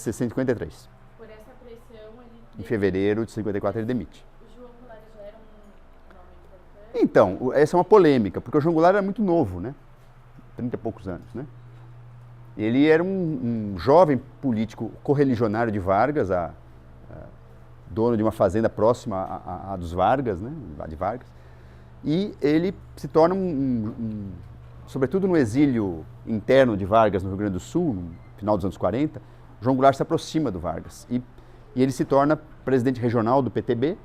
1953. Por essa pressão, ele... Em fevereiro de 54 ele demite. O João Goulart já era um nome importante? Então, essa é uma polêmica, porque o João Goulart era muito novo, né? 30 e poucos anos, né? Ele era um jovem político correligionário de Vargas, dono de uma fazenda próxima a dos Vargas, né? De Vargas. E ele se torna sobretudo no exílio interno de Vargas no Rio Grande do Sul, no final dos anos 40, João Goulart se aproxima do Vargas e ele se torna presidente regional do PTB,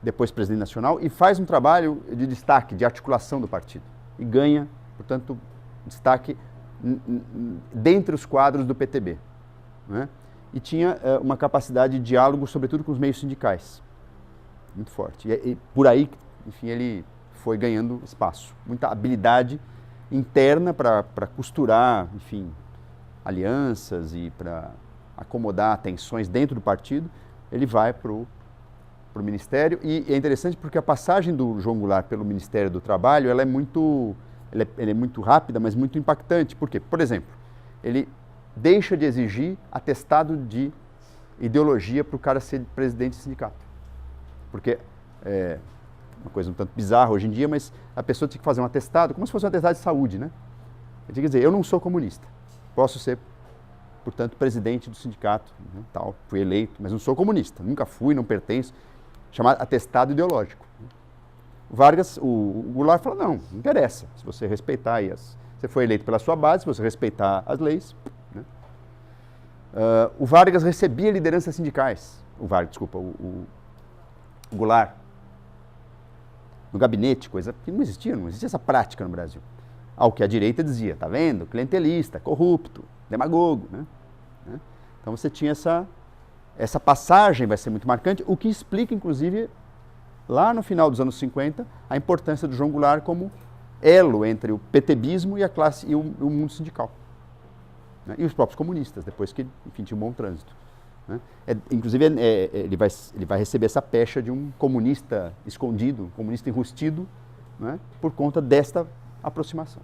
depois presidente nacional, e faz um trabalho de destaque, de articulação do partido. E ganha, portanto, destaque dentre os quadros do PTB. Né? E tinha uma capacidade de diálogo, sobretudo com os meios sindicais, muito forte. E por aí, enfim, ele foi ganhando espaço. Muita habilidade interna para costurar, enfim, alianças e para acomodar tensões dentro do partido. Ele vai para o Ministério, e é interessante porque a passagem do João Goulart pelo Ministério do Trabalho, ela é muito rápida, mas muito impactante. Por quê? Por exemplo, ele deixa de exigir atestado de ideologia para o cara ser presidente de sindicato. Porque é uma coisa um tanto bizarra hoje em dia, mas a pessoa tinha que fazer um atestado, como se fosse um atestado de saúde, né? Ele tinha que dizer, eu não sou comunista, posso ser, portanto, presidente do sindicato, né, tal, fui eleito, mas não sou comunista, nunca fui, não pertenço, chamado atestado ideológico. O Vargas, o Goulart fala, não interessa, se você respeitar aí você foi eleito pela sua base, se você respeitar as leis. Né? O Vargas recebia lideranças sindicais, o Goulart, no gabinete, coisa que não existia essa prática no Brasil. Ao que a direita dizia, tá vendo? Clientelista, corrupto, demagogo. Né? Então você tinha essa passagem, vai ser muito marcante, o que explica, inclusive, lá no final dos anos 50, a importância do João Goulart como elo entre o PTBismo e a classe e o mundo sindical. Né? E os próprios comunistas, depois que, enfim, tinha um bom trânsito. Né? Inclusive, ele vai receber essa pecha de um comunista escondido, um comunista enrustido, né? Por conta desta aproximação.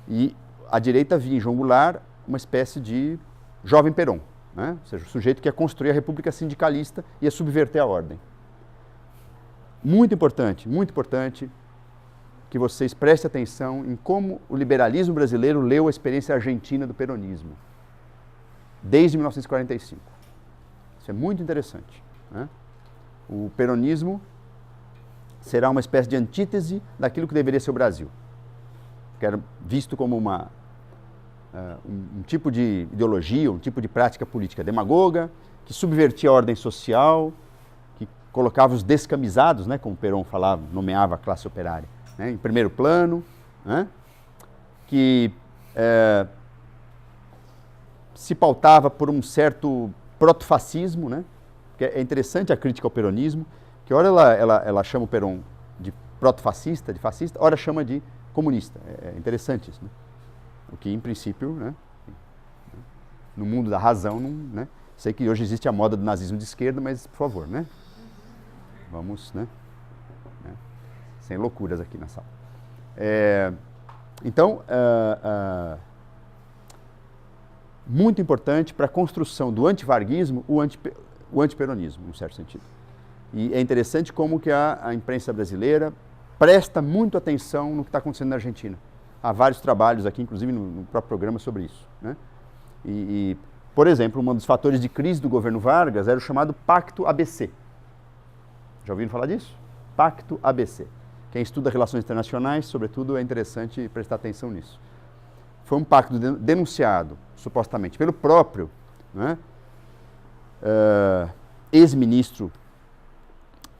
E a direita via em João Goulart uma espécie de jovem Perón, né? Ou seja, o sujeito que ia construir a república sindicalista e ia subverter a ordem. Muito importante que vocês prestem atenção em como o liberalismo brasileiro leu a experiência argentina do peronismo, desde 1945. Isso é muito interessante. Né? O peronismo será uma espécie de antítese daquilo que deveria ser o Brasil, que era visto como um tipo de ideologia, um tipo de prática política demagoga, que subvertia a ordem social, que colocava os descamisados, né, como Perón falava, nomeava a classe operária, né, em primeiro plano, né, que se pautava por um certo protofascismo, né, que é interessante a crítica ao peronismo, que ora ela chama o Perón de protofascista, de fascista, ora chama de comunista. É interessante isso, né? O que, em princípio, né, no mundo da razão, não, né, sei que hoje existe a moda do nazismo de esquerda, mas, por favor, né, vamos, né, sem loucuras aqui na sala. Então, muito importante para a construção do antivarguismo, o antiperonismo, num certo sentido. E é interessante como que a imprensa brasileira presta muito atenção no que está acontecendo na Argentina. Há vários trabalhos aqui, inclusive no próprio programa, sobre isso. Né? Por exemplo, um dos fatores de crise do governo Vargas era o chamado Pacto ABC. Já ouviram falar disso? Pacto ABC. Quem estuda relações internacionais, sobretudo, é interessante prestar atenção nisso. Foi um pacto denunciado, supostamente, pelo próprio, né, ex-ministro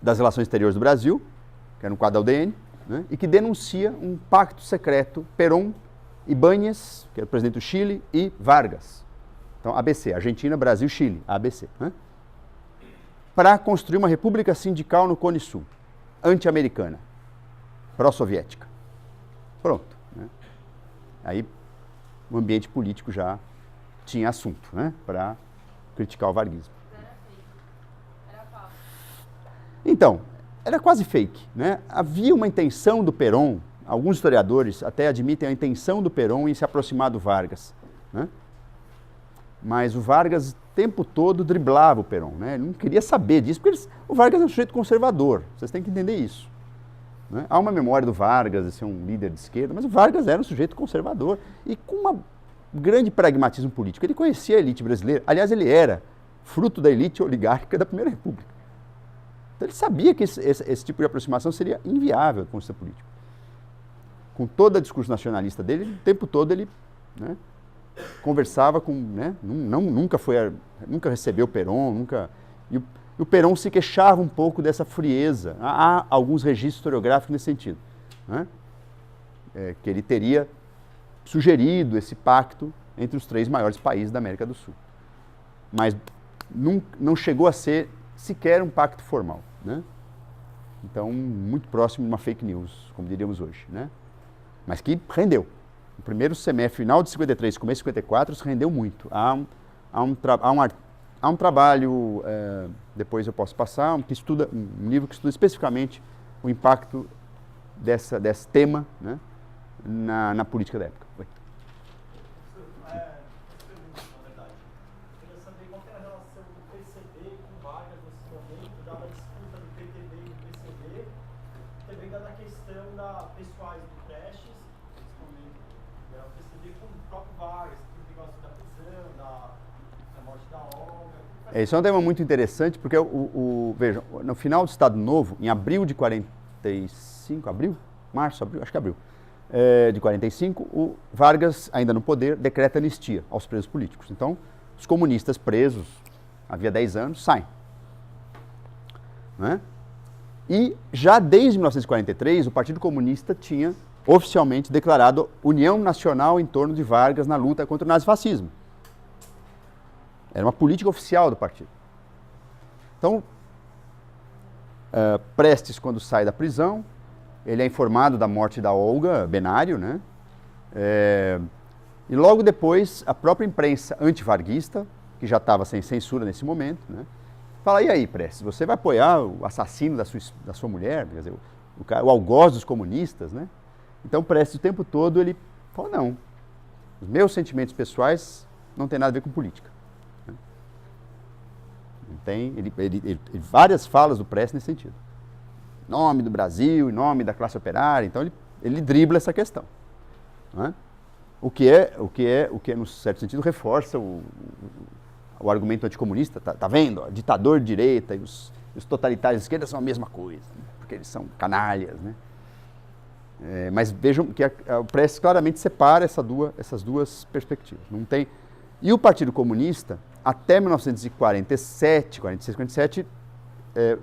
das Relações Exteriores do Brasil, que era um quadro da UDN, né, e que denuncia um pacto secreto Perón, Ibáñez, que era o presidente do Chile, e Vargas. Então, ABC, Argentina, Brasil, Chile, ABC. Né, para construir uma república sindical no Cone Sul, anti-americana, pró-soviética. Pronto. Né. Aí, o ambiente político já tinha assunto, né, para criticar o varguismo. Era falso. Então, era quase fake, né? Havia uma intenção do Perón, alguns historiadores até admitem a intenção do Perón em se aproximar do Vargas, né? Mas o Vargas tempo todo driblava o Perón, né? Ele não queria saber disso, porque o Vargas é um sujeito conservador, vocês têm que entender isso. Né? Há uma memória do Vargas de ser um líder de esquerda, mas o Vargas era um sujeito conservador e com um grande pragmatismo político. Ele conhecia a elite brasileira, aliás, ele era fruto da elite oligárquica da Primeira República. Então ele sabia que esse tipo de aproximação seria inviável do ponto de vista político. Com todo o discurso nacionalista dele, o tempo todo ele, né, conversava com, né, nunca recebeu o Perón, e o Perón se queixava um pouco dessa frieza. Há alguns registros historiográficos nesse sentido, né, que ele teria sugerido esse pacto entre os 3 maiores países da América do Sul. Mas não chegou a ser sequer um pacto formal, né? Então, muito próximo de uma fake news, como diríamos hoje, né? Mas que rendeu. O primeiro semestre, final de 53, começo de 54, isso rendeu muito. Há um trabalho, depois eu posso passar, um livro que estuda especificamente o impacto desse tema, né, na política da época. Oi. Na verdade. Eu queria saber qual era a relação do PCB com Vargas nesse momento, dada a disputa do PTB e do PCB, também dada a questão pessoais do Prestes, principalmente o PCB com o próprio Vargas, que o negócio da prisão, da morte da Olga. Esse é um tema muito interessante, porque, vejam, no final do Estado Novo, em abril de 45, março, acho que abril, de 45, o Vargas, ainda no poder, decreta anistia aos presos políticos. Então, os comunistas presos, havia 10 anos, saem. Né? E já desde 1943, o Partido Comunista tinha oficialmente declarado união nacional em torno de Vargas na luta contra o nazifascismo. Era uma política oficial do partido. Então, Prestes, quando sai da prisão, ele é informado da morte da Olga Benário, né? E logo depois, a própria imprensa antivarguista, que já estava sem censura nesse momento, né, fala, e aí, Prestes, você vai apoiar o assassino da sua mulher, quer dizer, o algoz dos comunistas, né? Então, Prestes, o tempo todo, ele fala, não, os meus sentimentos pessoais não têm nada a ver com política. Várias falas do Prestes nesse sentido. Em nome do Brasil, em nome da classe operária, então ele dribla essa questão. Não é? O que no certo sentido, reforça o argumento anticomunista. Tá vendo? O ditador de direita e os totalitários de esquerda são a mesma coisa, né? Porque eles são canalhas. Né? Mas vejam que o Prestes claramente separa essas duas perspectivas. Não tem... E o Partido Comunista, até 1947, 46, 47,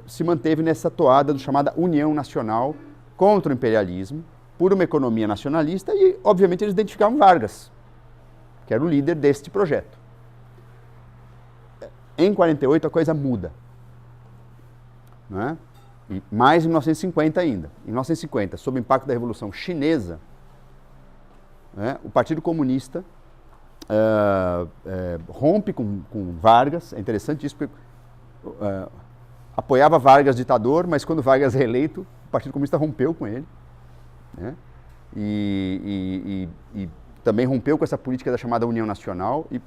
se manteve nessa toada do chamada União Nacional contra o imperialismo, por uma economia nacionalista, e, obviamente, eles identificavam Vargas, que era o líder deste projeto. Em 48, a coisa muda. Não é? E mais em 1950 ainda. Em 1950, sob o impacto da Revolução Chinesa, né, o Partido Comunista rompe com Vargas. É interessante isso, porque apoiava Vargas ditador, mas quando Vargas é reeleito, o Partido Comunista rompeu com ele. Né? E também rompeu com essa política da chamada União Nacional e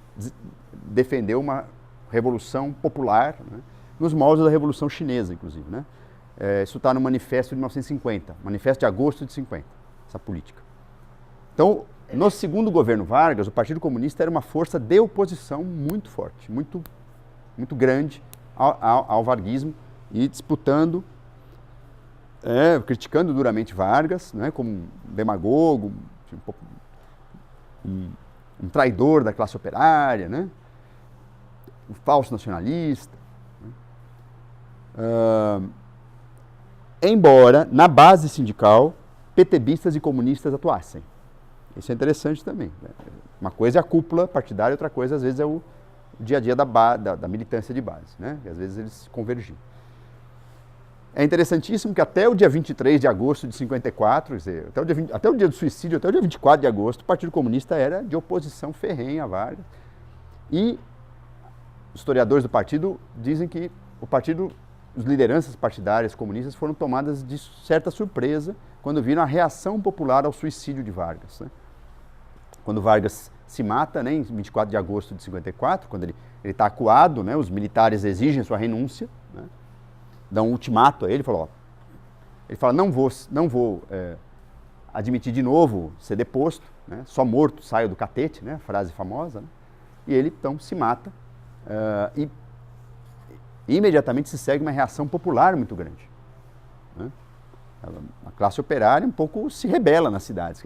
defendeu uma revolução popular, né? Nos moldes da Revolução Chinesa, inclusive. Né? Isso está no Manifesto de 1950, Manifesto de agosto de 50, essa política. Então, no segundo governo Vargas, o Partido Comunista era uma força de oposição muito forte, muito, muito grande ao varguismo e disputando, criticando duramente Vargas, né, como um demagogo, um traidor da classe operária, né, um falso nacionalista. Embora, na base sindical, PTBistas e comunistas atuassem. Isso é interessante também. Né? Uma coisa é a cúpula partidária, outra coisa, às vezes, é o dia a dia da militância de base, né? Que às vezes eles convergiam. É interessantíssimo que até o dia 23 de agosto de 54, quer dizer, até o dia do suicídio, até o dia 24 de agosto, o Partido Comunista era de oposição ferrenha a Vargas. E os historiadores do partido dizem que as lideranças partidárias comunistas foram tomadas de certa surpresa quando viram a reação popular ao suicídio de Vargas. Né? Quando Vargas se mata, né, em 24 de agosto de 54, quando ele está acuado, né, os militares exigem sua renúncia, né, dão um ultimato a ele, ele fala, não vou admitir de novo ser deposto, né, só morto saio do catete, né, frase famosa, né, e ele então se mata e imediatamente se segue uma reação popular muito grande, né. A classe operária um pouco se rebela nas cidades,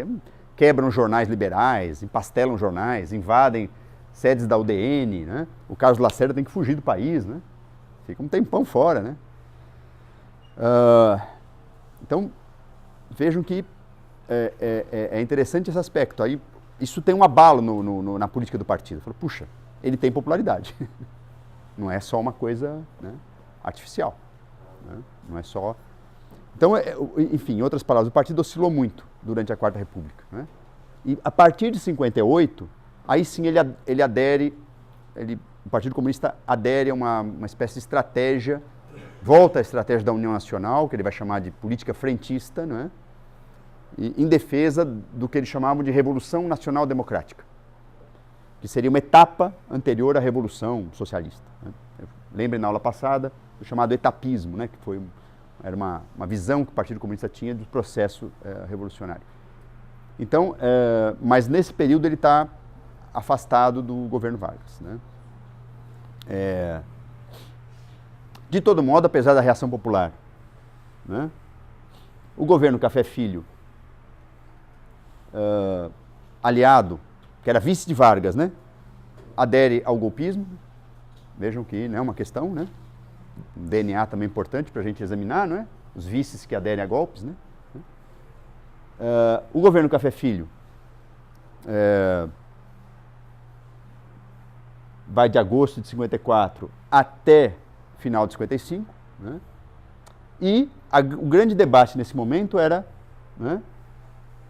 quebram jornais liberais, empastelam jornais, invadem sedes da UDN, né? O Carlos Lacerda tem que fugir do país, né? Fica um tempão fora, né? Então, vejam que é interessante esse aspecto. Aí, isso tem um abalo na política do partido. Fala, puxa, ele tem popularidade. Não é só uma coisa, né, artificial. Né? Não é só... Então, enfim, em outras palavras, o partido oscilou muito durante a Quarta República, né? E a partir de 58, aí sim ele adere, o Partido Comunista adere a uma espécie de estratégia, volta à estratégia da União Nacional, que ele vai chamar de política frentista, né? E, em defesa do que eles chamavam de Revolução Nacional Democrática, que seria uma etapa anterior à Revolução Socialista, né? Lembrem na aula passada do chamado etapismo, né? Que era uma visão que o Partido Comunista tinha do processo revolucionário. Então, mas nesse período ele está afastado do governo Vargas, né? De todo modo, apesar da reação popular, né, o governo Café Filho, aliado, que era vice de Vargas, né, adere ao golpismo. Vejam que não é uma questão, né? Um DNA também importante para a gente examinar, não é? Os vices que aderem a golpes, né? O governo Café Filho vai de agosto de 54 até final de 55, né? E o grande debate nesse momento era, né,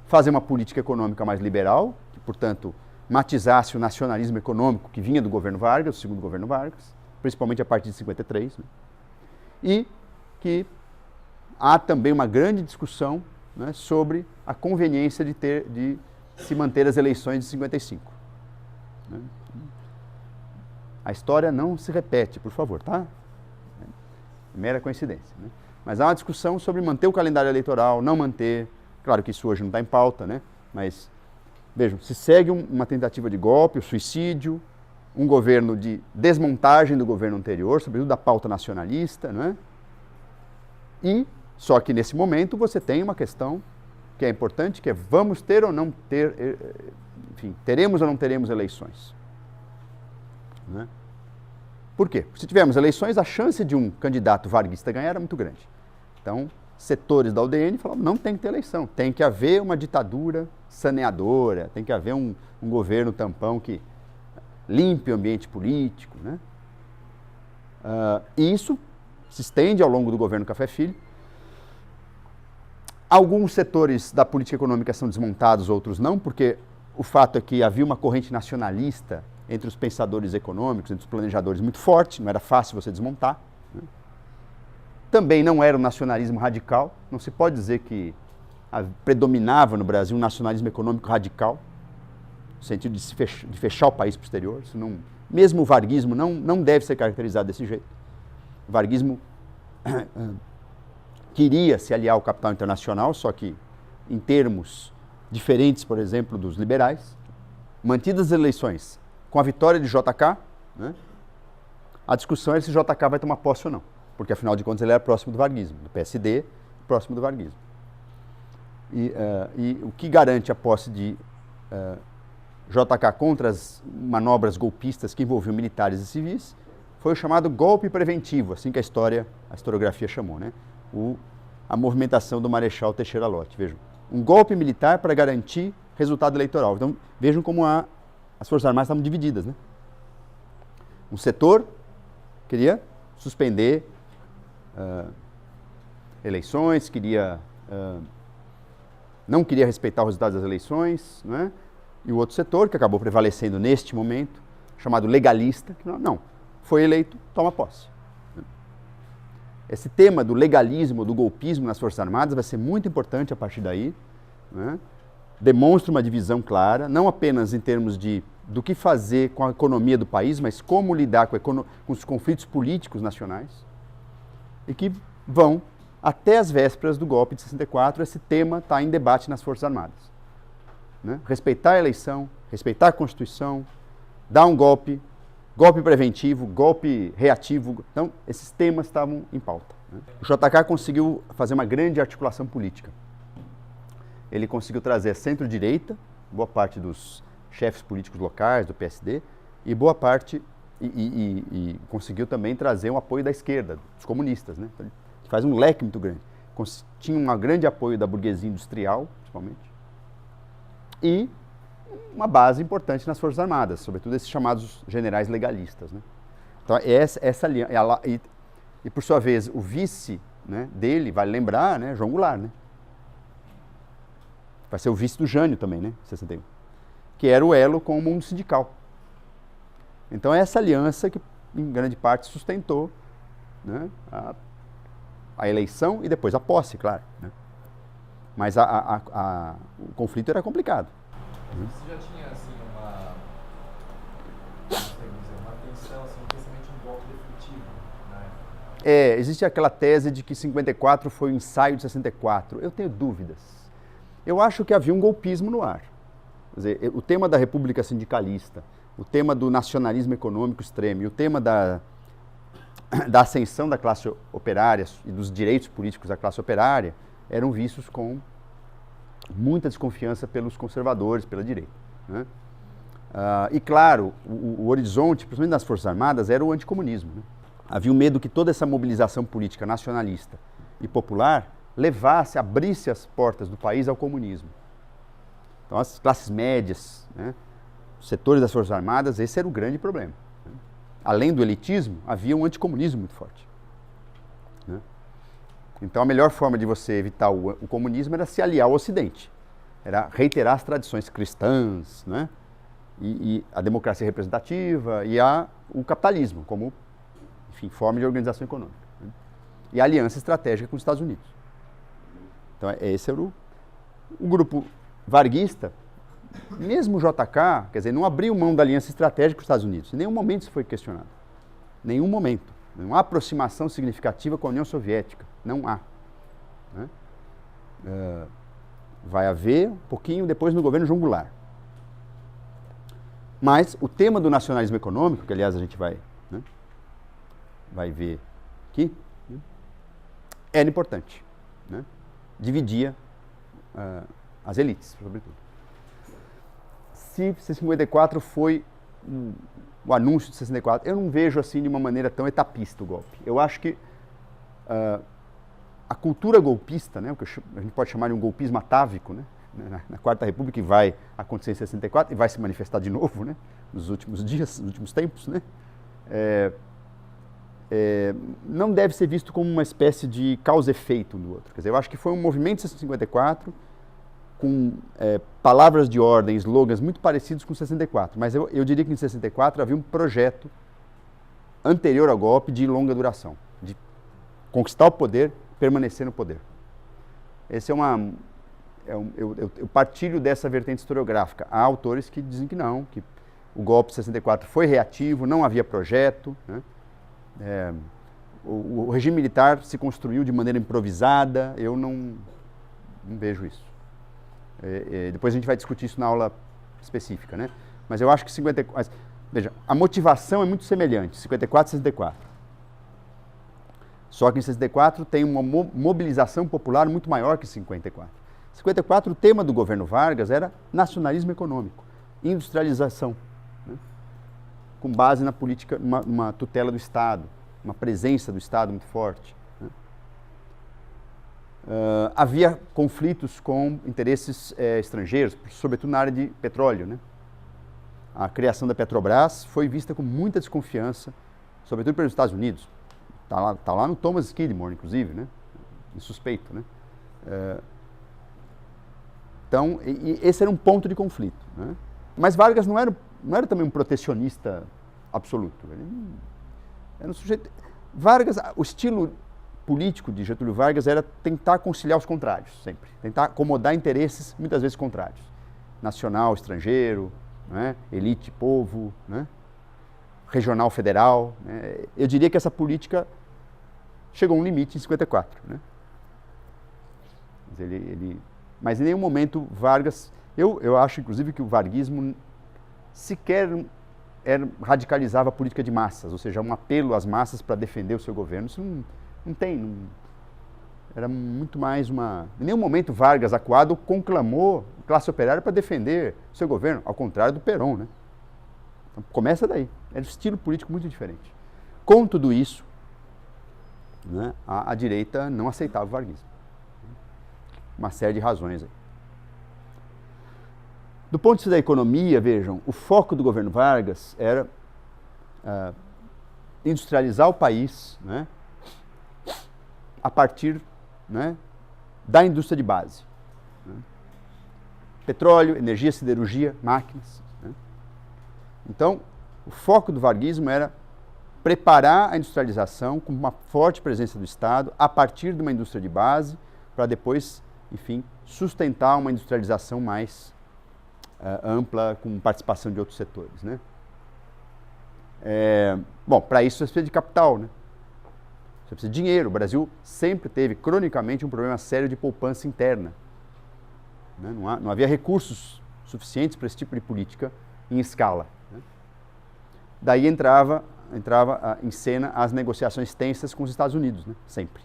fazer uma política econômica mais liberal, que, portanto, matizasse o nacionalismo econômico que vinha do governo Vargas, do segundo governo Vargas, principalmente a partir de 53, né? E que há também uma grande discussão, né, sobre a conveniência de se manter as eleições de 55. Né? A história não se repete, por favor, tá? É mera coincidência, né? Mas há uma discussão sobre manter o calendário eleitoral, não manter. Claro que isso hoje não está em pauta, né? Mas, vejam, se segue uma tentativa de golpe, o suicídio, um governo de desmontagem do governo anterior, sobretudo da pauta nacionalista, né? E, só que nesse momento você tem uma questão que é importante, que é vamos ter ou não ter, enfim, teremos ou não teremos eleições, né? Por quê? Se tivermos eleições, a chance de um candidato varguista ganhar era muito grande. Então, setores da UDN falavam, não tem que ter eleição, tem que haver uma ditadura saneadora, tem que haver um governo tampão que limpe o ambiente político, né? E isso se estende ao longo do governo Café Filho. Alguns setores da política econômica são desmontados, outros não, porque o fato é que havia uma corrente nacionalista entre os pensadores econômicos, entre os planejadores muito forte, não era fácil você desmontar, né? Também não era um nacionalismo radical, não se pode dizer que predominava no Brasil um nacionalismo econômico radical, no sentido de fechar o país para o exterior. Isso não, mesmo o varguismo não deve ser caracterizado desse jeito. O varguismo queria se aliar ao capital internacional, só que em termos diferentes, por exemplo, dos liberais. Mantidas as eleições com a vitória de JK, né, a discussão é se JK vai tomar posse ou não, porque afinal de contas ele era próximo do varguismo, do PSD, próximo do varguismo. E o que garante a posse de JK contra as manobras golpistas que envolviam militares e civis foi o chamado golpe preventivo, assim que a historiografia chamou, né? A movimentação do Marechal Teixeira Lott. Vejam, um golpe militar para garantir resultado eleitoral. Então, vejam como as Forças Armadas estavam divididas, né? Um setor queria suspender eleições, não queria respeitar os resultados das eleições, não é? E o outro setor, que acabou prevalecendo neste momento, chamado legalista, que não, foi eleito, toma posse. Esse tema do legalismo, do golpismo nas Forças Armadas vai ser muito importante a partir daí, né? demonstra uma divisão clara, não apenas em termos do que fazer com a economia do país, mas como lidar com os conflitos políticos nacionais, e que vão, até as vésperas do golpe de 64, esse tema está em debate nas Forças Armadas. Né? Respeitar a eleição, respeitar a Constituição, dar um golpe preventivo, golpe reativo. Então, esses temas estavam em pauta. Né? O JK conseguiu fazer uma grande articulação política. Ele conseguiu trazer a centro-direita, boa parte dos chefes políticos locais, do PSD, e boa parte, e conseguiu também trazer um apoio da esquerda, dos comunistas. Né? Então, ele faz um leque muito grande. Tinha um grande apoio da burguesia industrial, principalmente, e uma base importante nas Forças Armadas, sobretudo esses chamados generais legalistas. Né? Então, essa linha, e por sua vez, o vice, né, dele, vale lembrar, né, João Goulart, né? Vai ser o vice do Jânio também, né, 61, que era o elo com o mundo sindical. Então, é essa aliança que, em grande parte, sustentou, né, a eleição e depois a posse, claro. Né? Mas o conflito era complicado. Você já tinha, assim, uma tensão, assim, um pensamento de um golpe definitivo, né? Existe aquela tese de que 54 foi o ensaio de 64. Eu tenho dúvidas. Eu acho que havia um golpismo no ar. Quer dizer, o tema da república sindicalista, o tema do nacionalismo econômico extremo e o tema da ascensão da classe operária e dos direitos políticos da classe operária eram vistos com muita desconfiança pelos conservadores, pela direita. Né? E claro, o horizonte, principalmente nas Forças Armadas, era o anticomunismo. Né? Havia um medo que toda essa mobilização política nacionalista e popular abrisse as portas do país ao comunismo. Então, as classes médias, né, os setores das Forças Armadas, esse era o grande problema. Né? Além do elitismo, havia um anticomunismo muito forte. Né? Então, a melhor forma de você evitar o comunismo era se aliar ao Ocidente. Era reiterar as tradições cristãs, né? e a democracia representativa e o capitalismo como, enfim, forma de organização econômica. Né? E a aliança estratégica com os Estados Unidos. Então, esse era o grupo varguista, mesmo o JK, quer dizer, não abriu mão da aliança estratégica com os Estados Unidos. Em nenhum momento isso foi questionado. Nenhum momento. Não há aproximação significativa com a União Soviética. Não há. Né? Vai haver um pouquinho depois no governo João Goulart. Mas o tema do nacionalismo econômico, que aliás a gente vai ver aqui, né, era importante. Né? Dividia as elites, sobretudo. Se 54 foi o anúncio de 64, eu não vejo assim de uma maneira tão etapista o golpe. Eu acho que a cultura golpista, né, o que a gente pode chamar de um golpismo atávico, né, na Quarta República, que vai acontecer em 64 e vai se manifestar de novo, né, nos últimos dias, nos últimos tempos, né, não deve ser visto como uma espécie de causa-efeito um do outro. Quer dizer, eu acho que foi um movimento de 54 com palavras de ordem, slogans muito parecidos com 64, mas eu diria que em 64 havia um projeto anterior ao golpe de longa duração, de conquistar o poder, permanecer no poder. Esse eu partilho dessa vertente historiográfica. Há autores que dizem que não, que o golpe de 64 foi reativo, não havia projeto, né? O regime militar se construiu de maneira improvisada. Eu não vejo isso. Depois a gente vai discutir isso na aula específica, né? Mas eu acho que 54... Veja, a motivação é muito semelhante, 54 e 64. Só que em 64 tem uma mobilização popular muito maior que em 54. Em 54 o tema do governo Vargas era nacionalismo econômico, industrialização, né? Com base na política, uma tutela do Estado, uma presença do Estado muito forte. Né? Havia conflitos com interesses estrangeiros, sobretudo na área de petróleo. Né? A criação da Petrobras foi vista com muita desconfiança, sobretudo pelos Estados Unidos. Está lá no Thomas Skidmore, inclusive, né? Suspeito. Né? Então, esse era um ponto de conflito. Né? Mas Vargas não era também um protecionista absoluto. Ele era um sujeito... Vargas, o estilo político de Getúlio Vargas era tentar conciliar os contrários, sempre. Tentar acomodar interesses, muitas vezes contrários. nacional, estrangeiro, né? Elite, povo, né? Regional, federal. Né? Eu diria que essa política chegou a um limite em 54. Né? Mas em nenhum momento Vargas... Eu acho, inclusive, que o varguismo sequer radicalizava a política de massas, ou seja, um apelo às massas para defender o seu governo. Isso não tem... Era muito mais uma... Em nenhum momento Vargas, acuado, conclamou a classe operária para defender o seu governo, ao contrário do Perón, né? Então, começa daí. Era um estilo político muito diferente. Com tudo isso, né, a direita não aceitava o varguismo. Uma série de razões aí. Do ponto de vista da economia, vejam, o foco do governo Vargas era industrializar o país, né, a partir, né, da indústria de base. Né? Petróleo, energia, siderurgia, máquinas. Né? Então, o foco do varguismo era preparar a industrialização com uma forte presença do Estado a partir de uma indústria de base para depois, enfim, sustentar uma industrialização mais ampla com participação de outros setores. Né? Bom, para isso você precisa de capital, né? Você precisa de dinheiro. O Brasil sempre teve, cronicamente, um problema sério de poupança interna. Né? Não havia recursos suficientes para esse tipo de política em escala. Né? Daí entrava em cena as negociações tensas com os Estados Unidos, né? Sempre.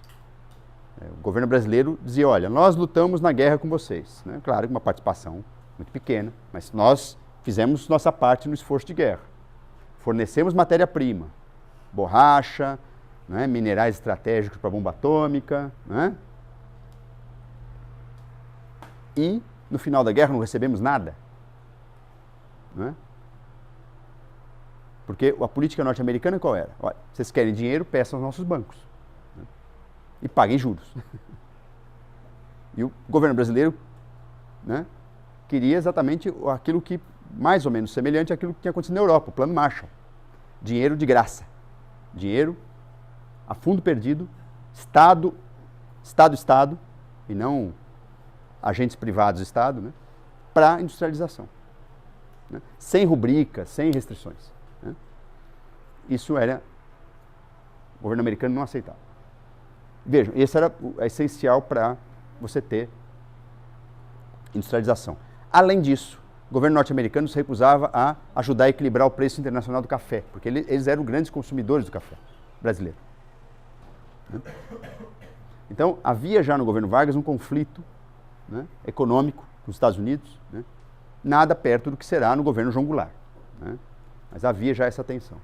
O governo brasileiro dizia, olha, nós lutamos na guerra com vocês. Né? Claro, com uma participação muito pequena, mas nós fizemos nossa parte no esforço de guerra. Fornecemos matéria-prima, borracha, né, minerais estratégicos para a bomba atômica, né? E, no final da guerra, não recebemos nada. Né? Porque a política norte-americana qual era? Olha, vocês querem dinheiro, peçam aos nossos bancos. Né? E paguem juros. E o governo brasileiro, né, queria exatamente aquilo que, mais ou menos semelhante àquilo que tinha acontecido na Europa, o Plano Marshall. Dinheiro de graça. Dinheiro a fundo perdido, Estado, e não agentes privados do Estado, né, para a industrialização. Né, sem rubricas, sem restrições. Né. Isso era... O governo americano não aceitava. Vejam, esse era essencial para você ter industrialização. Além disso, o governo norte-americano se recusava a ajudar a equilibrar o preço internacional do café, porque eles eram grandes consumidores do café brasileiro. Né? Então, havia já no governo Vargas um conflito, né, econômico com os Estados Unidos, né, nada perto do que será no governo João Goulart. Né? Mas havia já essa tensão.